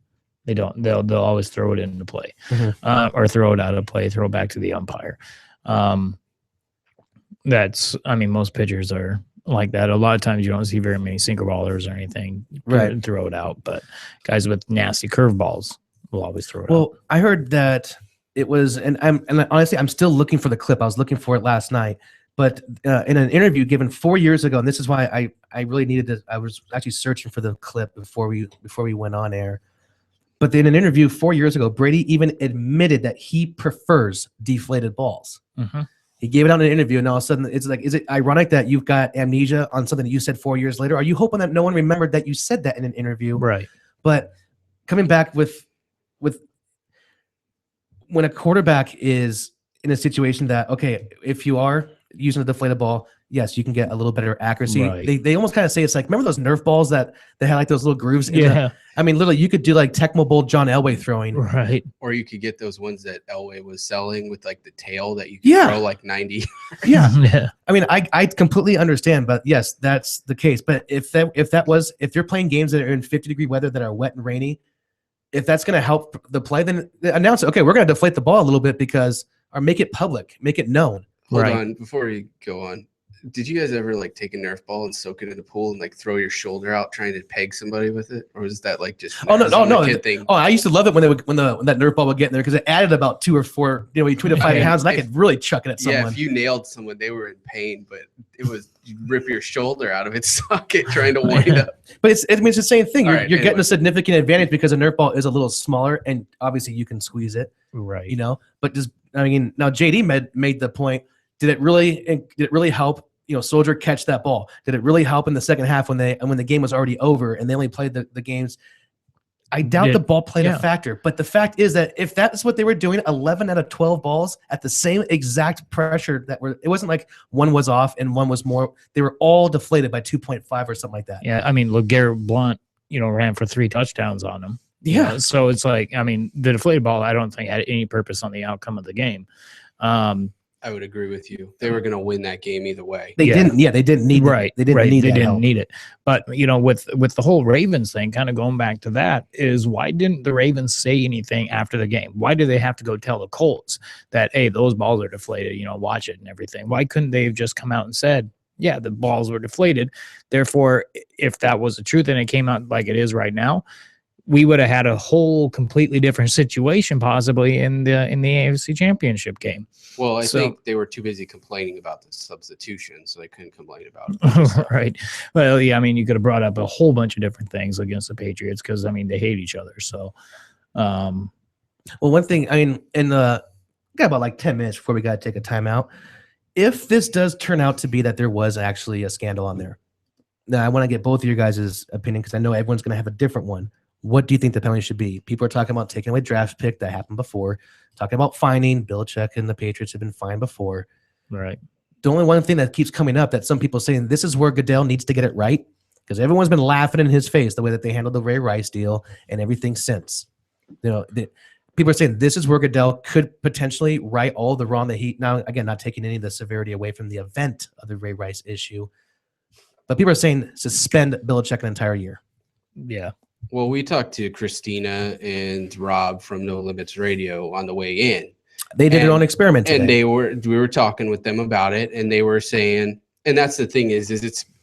They don't. They'll always throw it into play, or throw it out of play, throw it back to the umpire. Most pitchers are like that. A lot of times you don't see very many sinker ballers or anything throw it out, but guys with nasty curveballs will always throw it out. Well, I heard that it was, and honestly, I'm still looking for the clip. I was looking for it last night, but in an interview given 4 years ago, and this is why I really needed to. I was actually searching for the clip before we went on air. But in an interview 4 years ago, Brady even admitted that he prefers deflated balls. He gave it out in an interview, and all of a sudden, it's like, is it ironic that you've got amnesia on something that you said 4 years later? Are you hoping that no one remembered that you said that in an interview? Right. But coming back with when a quarterback is in a situation that, okay, if you are using a deflated ball, yes, you can get a little better accuracy. Right. They almost kind of say it's like, remember those Nerf balls that they had like those little grooves? Yeah. I mean, literally, you could do like Tecmo Bowl John Elway throwing. Right. Or you could get those ones that Elway was selling with like the tail that you can throw like 90. Yeah. I mean, I completely understand, but yes, that's the case. But if you're playing games that are in 50-degree weather that are wet and rainy, if that's going to help the play, then announce it. Okay, we're going to deflate the ball a little bit or make it public, make it known. Hold on, before you go on. Did you guys ever like take a Nerf ball and soak it in the pool and like throw your shoulder out trying to peg somebody with it, or was that like just no kid thing? Oh, I used to love it when that Nerf ball would get in there because it added about 2 or 4, between the 5 pounds, and I could really chuck it at someone. Yeah, if you nailed someone, they were in pain, but it was you rip your shoulder out of its socket trying to wind up. But it's the same thing. You're Anyway. getting a significant advantage because a Nerf ball is a little smaller, and obviously you can squeeze it, right? But now JD made the point. Did it really help? Soldier catch that ball. Did it really help in the second half when the game was already over and they only played the games? I doubt the ball played a factor. But the fact is that if that's what they were doing, 11 out of 12 balls at the same exact pressure it wasn't like one was off and one was more. They were all deflated by 2.5 or something like that. Yeah, I mean, LeGarrette Blount, ran for 3 touchdowns on them. Yeah. So it's like, I mean, the deflated ball, I don't think had any purpose on the outcome of the game. I would agree with you. They were going to win that game either way. They didn't need right. They didn't need it. But with the whole Ravens thing, kind of going back to that, is why didn't the Ravens say anything after the game? Why do they have to go tell the Colts that, hey, those balls are deflated, watch it and everything? Why couldn't they have just come out and said, yeah, the balls were deflated. Therefore, if that was the truth and it came out like it is right now, we would have had a whole completely different situation possibly in the AFC Championship game. Well, I think they were too busy complaining about the substitution, so they couldn't complain about it. Right. Well, yeah, I mean, you could have brought up a whole bunch of different things against the Patriots because, I mean, they hate each other. So, well, one thing, I mean, got about like 10 minutes before we got to take a timeout. If this does turn out to be that there was actually a scandal on there, now I want to get both of your guys' opinion because I know everyone's going to have a different one. What do you think the penalty should be? People are talking about taking away draft pick. That happened before. Talking about fining. Belichick and the Patriots have been fined before. Right. The only one thing that keeps coming up that some people saying this is where Goodell needs to get it right because everyone's been laughing in his face the way that they handled the Ray Rice deal and everything since. People are saying this is where Goodell could potentially right all the wrong that he now again not taking any of the severity away from the event of the Ray Rice issue, but people are saying suspend Belichick an entire year. Yeah. Well, we talked to Christina and Rob from No Limits Radio on the way in. They did their own experiment today. And we were talking with them about it, and they were saying, and that's the thing is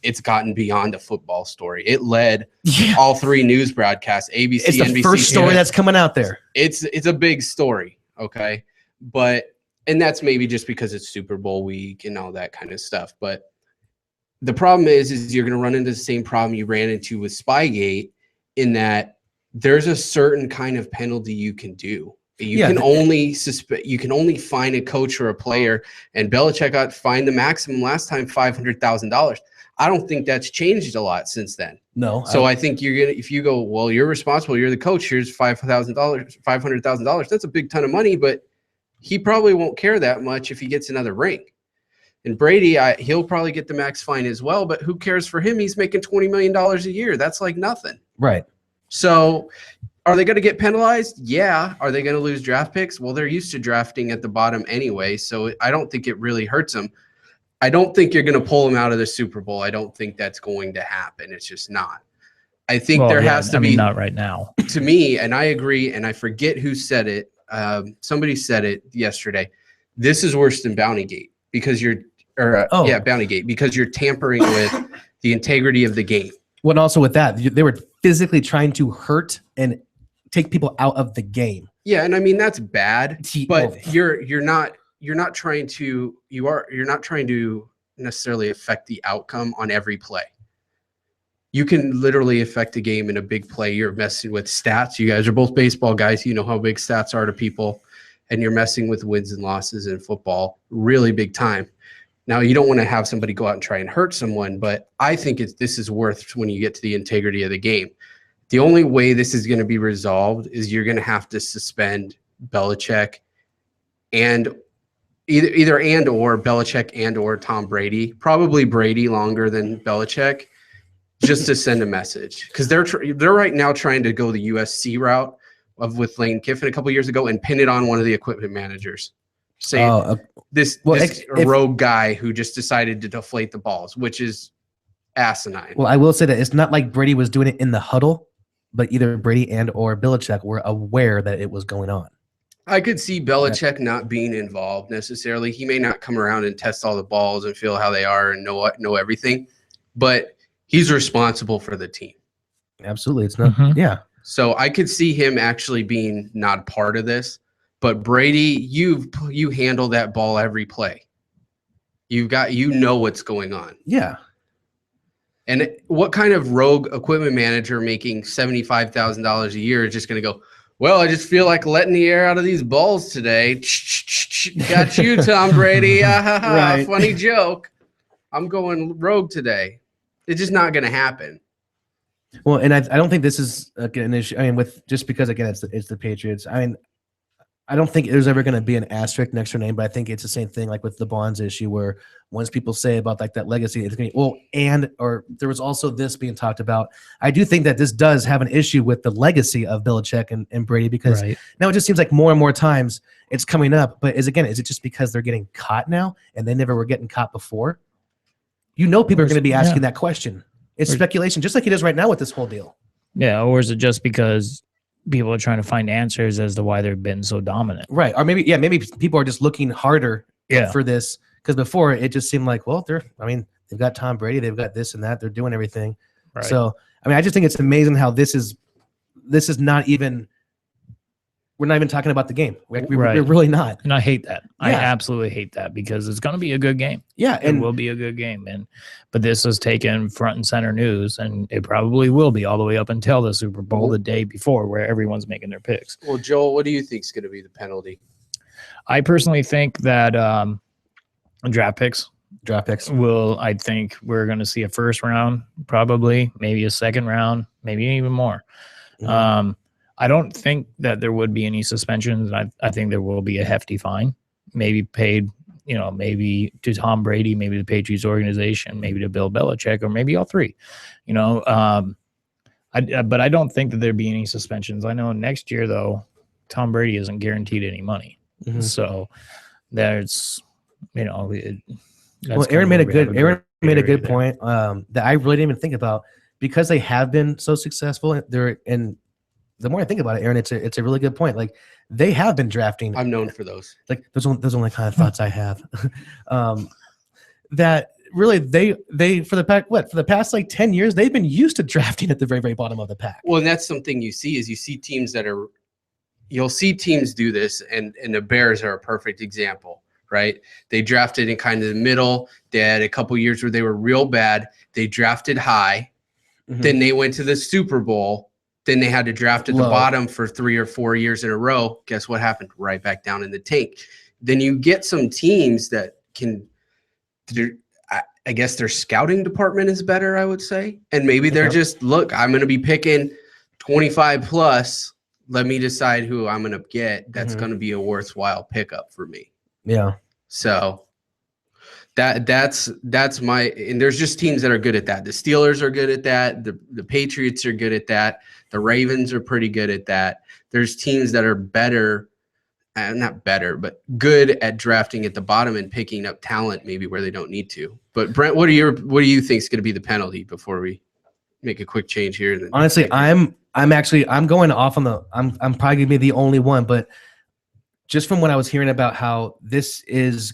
it's gotten beyond a football story. It led all 3 news broadcasts, ABC, it's the NBC, first story that's coming out there. It's a big story, okay? And that's maybe just because it's Super Bowl week and all that kind of stuff. But the problem is you're going to run into the same problem you ran into with Spygate, in that there's a certain kind of penalty you can do. You can only fine a coach or a player, and Belichick got fined the maximum last time $500,000. I don't think that's changed a lot since then. No. So I think if you go, well, you're responsible, you're the coach, here's $500,000. That's a big ton of money, but he probably won't care that much if he gets another ring. And Brady, he'll probably get the max fine as well, but who cares for him? He's making $20 million a year. That's like nothing. Right. So are they going to get penalized? Yeah. Are they going to lose draft picks? Well, they're used to drafting at the bottom anyway, so I don't think it really hurts them. I don't think you're going to pull them out of the Super Bowl. I don't think that's going to happen. It's just not. I think has to be. Not right now. To me, and I agree, and I forget who said it. Somebody said it yesterday. This is worse than Bountygate because Bountygate, because you're tampering with the integrity of the game. Well, and also with that, they were physically trying to hurt and take people out of the game. Yeah, and I mean that's bad, but you're not trying to necessarily affect the outcome on every play. You can literally affect a game in a big play. You're messing with stats. You guys are both baseball guys. You know how big stats are to people, and you're messing with wins and losses in football really big time. Now, you don't want to have somebody go out and try and hurt someone, but I think this is worth when you get to the integrity of the game. The only way this is going to be resolved is you're going to have to suspend Belichick and either and or Belichick and or Tom Brady, probably Brady longer than Belichick, just to send a message, because they're right now trying to go the USC route with Lane Kiffin a couple years ago and pin it on one of the equipment managers, saying this rogue guy who just decided to deflate the balls, which is asinine. Well, I will say that it's not like Brady was doing it in the huddle, but either Brady and or Belichick were aware that it was going on. I could see Belichick not being involved necessarily. He may not come around and test all the balls and feel how they are and know everything, but he's responsible for the team. Absolutely. It's not, yeah. So I could see him actually being not part of this, but Brady, you handle that ball every play. You know what's going on. Yeah. And what kind of rogue equipment manager making $75,000 a year is just going to go, well, I just feel like letting the air out of these balls today. Got you, Tom Brady. Right. Funny joke. I'm going rogue today. It's just not going to happen. Well, and I don't think this is an issue. I mean, with just because again it's the Patriots. I mean, I don't think there's ever going to be an asterisk next to her name, but I think it's the same thing like with the Bonds issue, where once people say about like that legacy, it's going to be, or there was also this being talked about. I do think that this does have an issue with the legacy of Belichick and Brady, because now it just seems like more and more times it's coming up. But is it just because they're getting caught now and they never were getting caught before? People are going to be asking that question. It's speculation, just like it is right now with this whole deal. Yeah, or is it just because people are trying to find answers as to why they've been so dominant? Right. Or maybe people are just looking harder for this, because before it just seemed like, well, they've got Tom Brady, they've got this and that, they're doing everything. Right. So, I mean, I just think it's amazing how this is not even, we're not even talking about the game. We're really not. And I hate that. Yeah. I absolutely hate that, because it's going to be a good game. Yeah. It will be a good game. But this is taken front and center news, and it probably will be all the way up until the Super Bowl the day before, where everyone's making their picks. Well, Joel, what do you think is going to be the penalty? I personally think that draft picks will, I think we're going to see a first round, probably, maybe a second round, maybe even more. Mm-hmm. I don't think that there would be any suspensions. I think there will be a hefty fine, maybe paid, maybe to Tom Brady, maybe the Patriots organization, maybe to Bill Belichick, or maybe all three, but I don't think that there'd be any suspensions. I know next year, though, Tom Brady isn't guaranteed any money. Mm-hmm. So there's, Aaron made a good point that I really didn't even think about, because they have been so successful. The more I think about it, Aaron, it's a really good point. Like, they have been drafting. I'm known for those. Like, those only kind of thoughts I have. That really they for the past like 10 years, they've been used to drafting at the very, very bottom of the pack. Well, and that's something you see teams you'll see teams do this, and the Bears are a perfect example, right? They drafted in kind of the middle. They had a couple years where they were real bad. They drafted high. Mm-hmm. Then they went to the Super Bowl. Then they had to draft at the bottom for 3 or 4 years in a row. Guess what happened? Right back down in the tank. Then you get some teams that I guess their scouting department is better, I would say. And maybe they're just, look, I'm going to be picking 25 plus. Let me decide who I'm going to get. That's going to be a worthwhile pickup for me. Yeah. So that's my, and there's just teams that are good at that. The Steelers are good at that. The Patriots are good at that. The Ravens are pretty good at that. There's teams that are better, not better, but good at drafting at the bottom and picking up talent maybe where they don't need to. But Brent, what do you think is going to be the penalty before we make a quick change here? Honestly, I'm going off on I'm probably gonna be the only one, but just from what I was hearing about how this is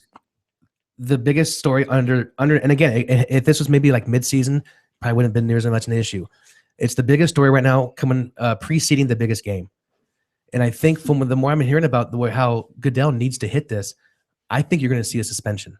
the biggest story under, and again, if this was maybe like mid-season, probably wouldn't have been near as much an issue. It's the biggest story right now, coming preceding the biggest game. And I think from the more I'm hearing about the way how Goodell needs to hit this, I think you're going to see a suspension.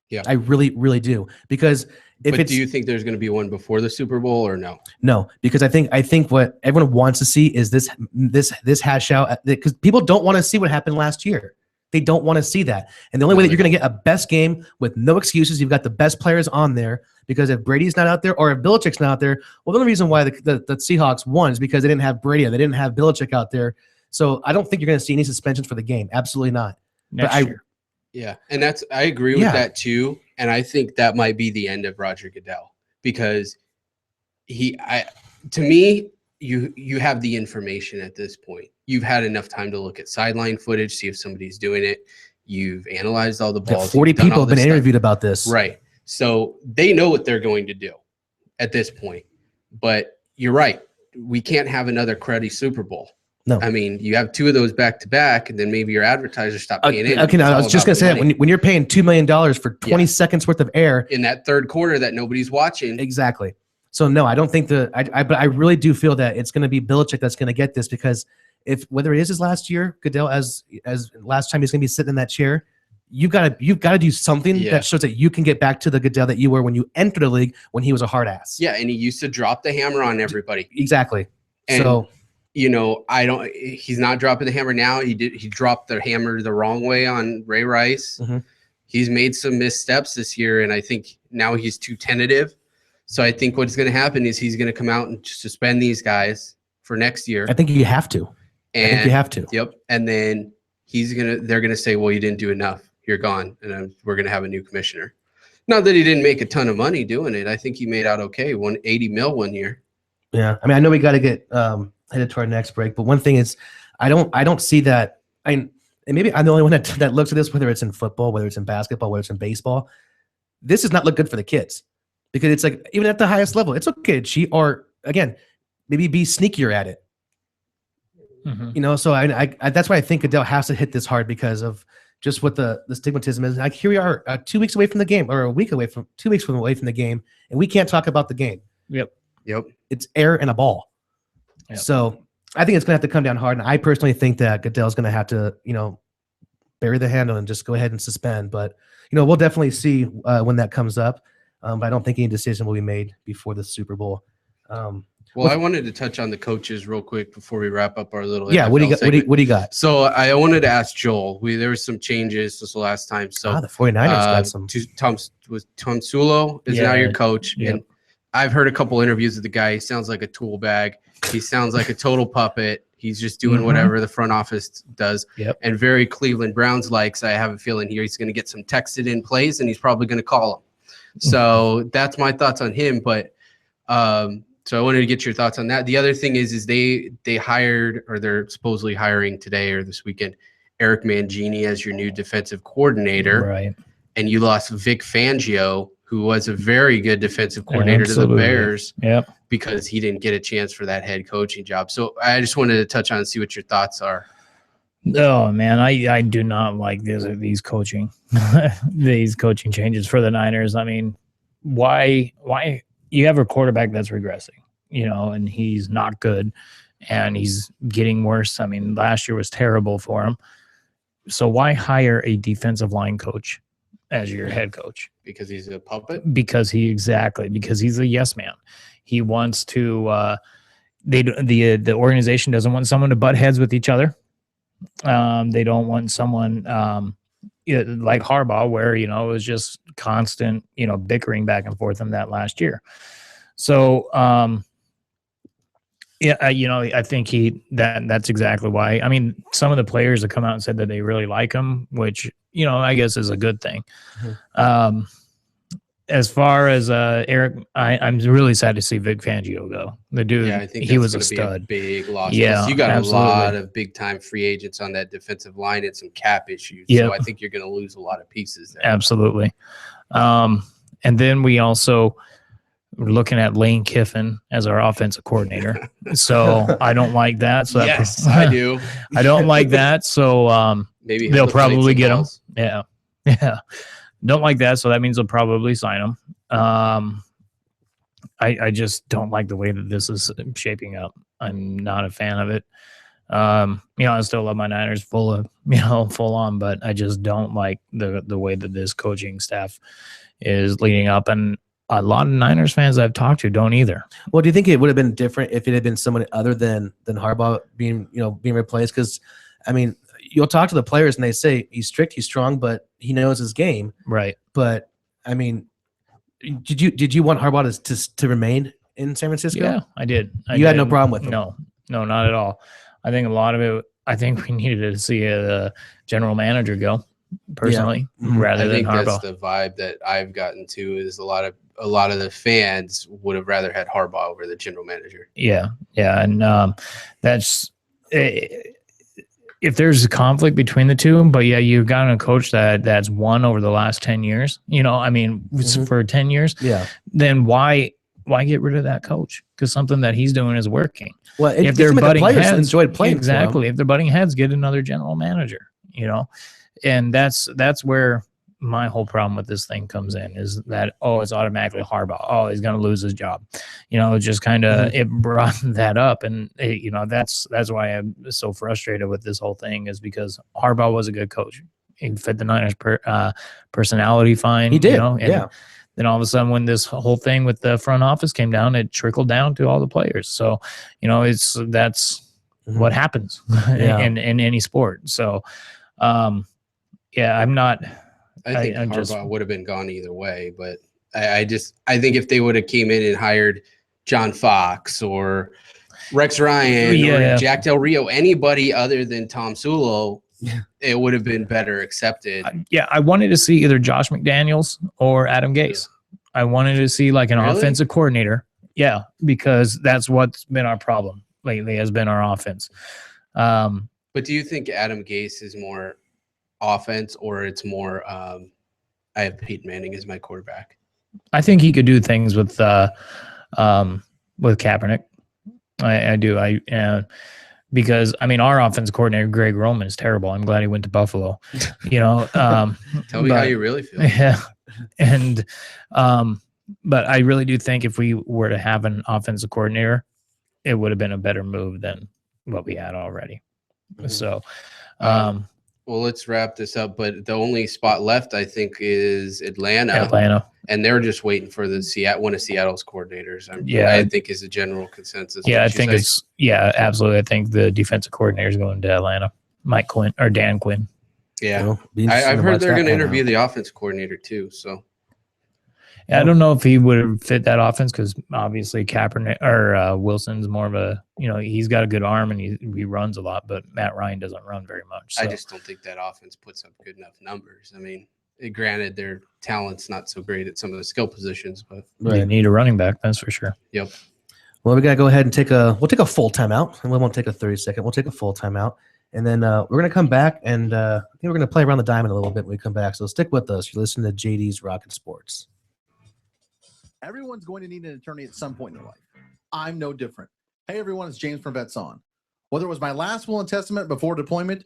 Yeah, I really, really do. Because do you think there's going to be one before the Super Bowl or no? No, because I think what everyone wants to see is this hash out, because people don't want to see what happened last year. They don't want to see that. And the only way that you're going to get a best game with no excuses, you've got the best players on there, because if Brady's not out there or if Belichick's not out there, well, the only reason why the Seahawks won is because they didn't have Brady. They didn't have Belichick out there. So I don't think you're going to see any suspensions for the game. Absolutely not. Next year. Yeah, and I agree with that too. And I think that might be the end of Roger Goodell, because to me, you have the information at this point. You've had enough time to look at sideline footage, see if somebody's doing it. You've analyzed all the balls. 40 people have been interviewed about this. Right. So they know what they're going to do at this point. But you're right. We can't have another cruddy Super Bowl. No. I mean, you have 2 of those back to back, and then maybe your advertisers stop paying in. Okay, I was just going to say that when you're paying $2 million for 20 seconds worth of air in that third quarter that nobody's watching. Exactly. So no, I don't think but I really do feel that it's going to be Belichick that's going to get this, because whether it is his last year, Goodell, as last time he's going to be sitting in that chair, you've got to do something that shows that you can get back to the Goodell that you were when you entered the league, when he was a hard ass. Yeah, and he used to drop the hammer on everybody. Exactly. And, so he's not dropping the hammer now. He dropped the hammer the wrong way on Ray Rice. Mm-hmm. He's made some missteps this year, and I think now he's too tentative. So I think what's going to happen is he's going to come out and suspend these guys for next year. I think you have to. I think you have to. Yep. And then they're going to say, well, you didn't do enough. You're gone. And we're going to have a new commissioner. Not that he didn't make a ton of money doing it. I think he made out okay. $180 million 1 year. Yeah. I mean, I know we got to get headed to our next break, but one thing is I don't see that. And maybe I'm the only one that looks at this, whether it's in football, whether it's in basketball, whether it's in baseball. This does not look good for the kids, because it's like, even at the highest level, it's okay to cheat, or again, maybe be sneakier at it. Mm-hmm. So I that's why I think Goodell has to hit this hard, because of just what the stigmatism is. Like, here we are 2 weeks away from the game, or a week away from 2 weeks away from the game, and we can't talk about the game. Yep. It's air and a ball. Yep. So I think it's going to have to come down hard. And I personally think that Goodell's going to have to, bury the handle and just go ahead and suspend. But, we'll definitely see when that comes up. But I don't think any decision will be made before the Super Bowl. Well, I wanted to touch on the coaches real quick before we wrap up our little. Yeah, what do you got? What do you got? So I wanted to ask Joel. There were some changes this last time. So the 49ers got some. Tom Sulo is now your coach, and I've heard a couple interviews with the guy. He sounds like a tool bag. He sounds like a total puppet. He's just doing whatever the front office does. Yep. And very Cleveland Browns likes. I have a feeling here he's going to get some texted in plays, and he's probably going to call them. So that's my thoughts on him. But so I wanted to get your thoughts on that. The other thing is they hired, or they're supposedly hiring today or this weekend, Eric Mangini as your new defensive coordinator. Right. And you lost Vic Fangio, who was a very good defensive coordinator to the Bears. Yep. Because he didn't get a chance for that head coaching job. So I just wanted to touch on and see what your thoughts are. Oh man, I do not like these coaching these coaching changes for the Niners. I mean, why you have a quarterback that's regressing, and he's not good, and he's getting worse. I mean, last year was terrible for him. So why hire a defensive line coach as your head coach? Because he's a puppet? Because he's a yes man. He wants to the organization doesn't want someone to butt heads with each other. They don't want someone like Harbaugh, where it was just constant bickering back and forth in that last year. So I think that's exactly why. I mean, some of the players have come out and said that they really like him, which I guess is a good thing. Mm-hmm. As far as Eric, I'm really sad to see Vic Fangio go. The dude, I think he was a stud. Big loss. Yeah, you got absolutely. A lot of big time free agents on that defensive line and some cap issues. Yep. So I think you're going to lose a lot of pieces there. Absolutely. And then we also were looking at Lane Kiffin as our offensive coordinator. So I don't like that. So yes, I do. I don't like that. So maybe they'll probably get him. Balls. Yeah. Yeah. Don't like that, so that means they'll probably sign him. I just don't like the way that this is shaping up. I'm not a fan of it. I still love my Niners full on, but I just don't like the way that this coaching staff is leading up. And a lot of Niners fans I've talked to don't either. Well, do you think it would have been different if it had been someone other than Harbaugh being replaced? Because I mean, you'll talk to the players and they say he's strict, he's strong, but he knows his game. Right. But I mean, did you want Harbaugh to remain in San Francisco? Yeah, I did. You had no problem with him? No, not at all. I think a lot of it, I think we needed to see a general manager go. personally, rather I than think Harbaugh. that's the vibe that I've gotten to is a lot of the fans would have rather had Harbaugh over the general manager. Yeah, and that's if there's a conflict between the two, but yeah, you've got a coach that's won over the last 10 years. For 10 years. Yeah. Then why get rid of that coach? Because something that he's doing is working. Well, if they're butting heads, enjoyed playing exactly. If they're butting heads, get another general manager. And that's where my whole problem with this thing comes in is that, it's automatically Harbaugh. He's going to lose his job. It just kind of, it brought that up. And, that's why I'm so frustrated with this whole thing is because Harbaugh was a good coach. He fit the Niners personality fine. He did. And then all of a sudden when this whole thing with the front office came down, it trickled down to all the players. So, that's what happens in any sport. So, I'm not. I think Harbaugh would have been gone either way, but I think if they would have came in and hired John Fox or Rex Ryan or Jack Del Rio, anybody other than Tom Sulo, it would have been better accepted. I wanted to see either Josh McDaniels or Adam Gase. I wanted to see like an offensive coordinator. Yeah, because that's what's been our problem lately has been our offense. But do you think Adam Gase is more offense or it's more I have Peyton Manning as my quarterback? I think he could do things with Kaepernick. I do. Because our offense coordinator Greg Roman is terrible. I'm glad he went to Buffalo. Tell me how you really feel. Yeah. And but I really do think if we were to have an offensive coordinator, it would have been a better move than what we had already. So well, let's wrap this up. But the only spot left, I think, is Atlanta. And they're just waiting for one of Seattle's coordinators. I think is a general consensus. Yeah, I think absolutely. I think the defensive coordinator is going to Atlanta. Mike Quinn or Dan Quinn. Yeah, I've heard they're going to interview the offense coordinator too. So. I don't know if he would have fit that offense because obviously Kaepernick or Wilson's more of a, he's got a good arm and he runs a lot, but Matt Ryan doesn't run very much. So. I just don't think that offense puts up good enough numbers. I mean, granted, their talent's not so great at some of the skill positions, but they need a running back, that's for sure. Yep. Well, we got to go ahead and we'll take a full timeout, and we won't take a 30-second. We'll take a full timeout, and then we're going to come back, and I think we're going to play around the diamond a little bit when we come back. So stick with us. You're listening to JD's Rockin' Sports. Everyone's going to need an attorney at some point in their life. I'm no different. Hey, everyone, it's James from Vets On. Whether it was my last will and testament before deployment